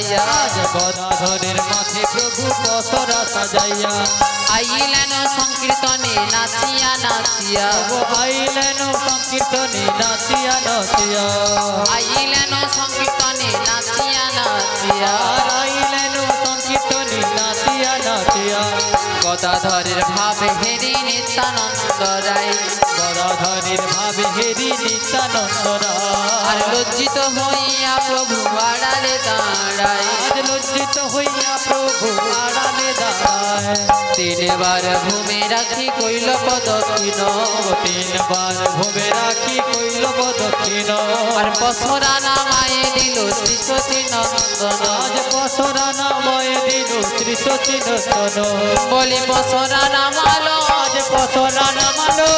সাজাইয়া গদাধরের মাঝে প্রভু পসরা সাজাইয়া আইলেন সংকীর্তনে নাচিয়া নাচিয়া আইলেন সংকীর্তনে নাচিয়া নাচিয়া আইলেন সংকীর্তনে নাচিয়া নাচিয়া আইলেন সংকীর্তনে নাচিয়া নাচিয়া গদাধরের ভাবে হেরি নিত্যানন্দ রায় গদাধরের ভাবে হেরি নিত্যানন্দ আর রায় লজ্জিত হইয়া প্রভু আড়ালে দাঁড়ায় আজ লজ্জিত হইয়া প্রভু আড়ালে দাঁড়ায় তিনবার ভূমি রাখি কইল প্রদক্ষিণ তিনবার ভূমে রাখি কইল প্রদক্ষিণ আর পসরা নামায়ে দিল শ্রী সতী নন্দন আজ পসরা নাময়ে দিল শ্রী সতী নন্দন বলি পসরা নামালো আজ পসরা নামালো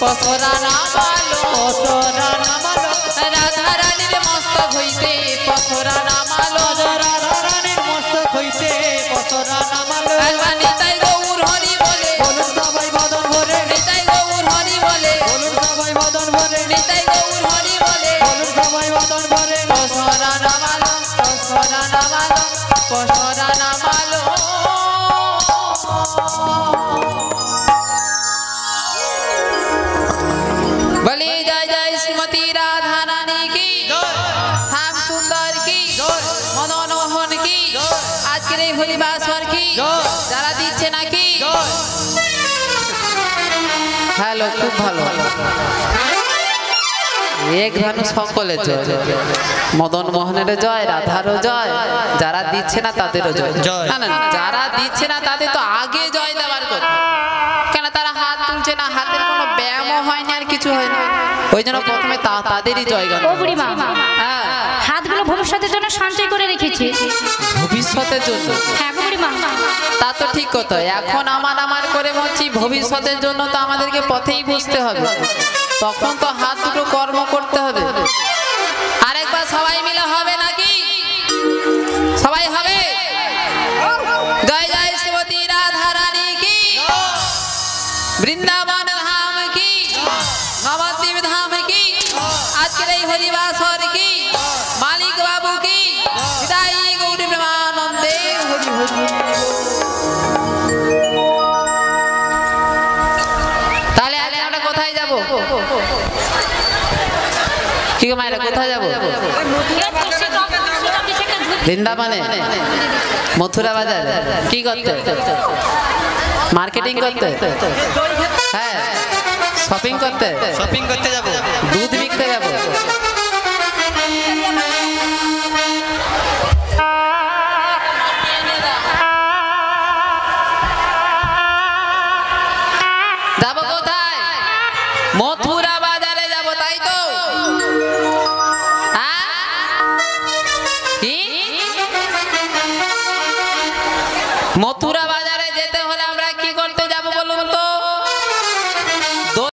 পসরা নামালো পসরা নামালো রাধা রানীর মস্তক হইতে পসরা নামালো রাধা রানীর মস্তক হইতে পসরা নামালো একবার নিতাই গৌর হরি বলে বলুন সবাই বদন ভরে নিতাই গৌর হরি বলে বলুন সবাই বদন ভরে নিতাই গৌর হরি বলে বলুন সবাই বদন ভরে পসরা নামালো পসরা নামালো পসরা নামালো বলি জয় জয় শ্রীমতী রাধা রানী কি শ্যাম সুন্দর কি মদন মোহন কি আজকের এই হরিবাসর কি যারা দিচ্ছে নাকি হ্যালো খুব ভালো এক ভানু সকলে জয় মদন মোহনের জয় রাধারও জয় যারা দিচ্ছে না তাদেরও জয় জয়। না না যারা দিচ্ছে না তাদের তো আগে জয় দেওয়ার কথা কেন তারা হাত তুলছে না হাতের কোনো ব্যায়ামও হয়নি আর কিছু হয়নি ওই জন্য প্রথমে তাদেরই জয় গান ও বুড়িমা হ্যাঁ হাতগুলো ভবিষ্যতের জন্য সঞ্চয় করে রেখেছি। ভবিষ্যতের জন্য হ্যাঁ গো বুড়িমা তা তো ঠিক কথা এখন আমার করে ভাবছি ভবিষ্যতের জন্য তো আমাদেরকে পথেই বুঝতে হবে তখন তো হাত দুটো কর্ম করতে হবে আরেকবার সবাই মিলে হবে নাকি সবাই হবে জয় জয় শ্রীমতী রাধা রানী কি বৃন্দাবন ধাম কি নবদ্বীপ ধাম কি আজকের এই হরিবাসর কি মালিক বাবু কি হৃদয় গৌরী প্রেমানন্দে হরি হরি তাহলে আজকে আমরা কোথায় যাব কি গো মায়েরা কোথায় যাব বৃন্দাবনে মথুরা বাজার কি করতে মার্কেটিং করতে হ্যাঁ শপিং করতে যাব দুধ বিকতে যাব যাব কোথায় মথুরা বাজারে যাব তাই তো হ্যাঁ কি মথুরা বাজারে যেতে হলে আমরা কি করতে যাব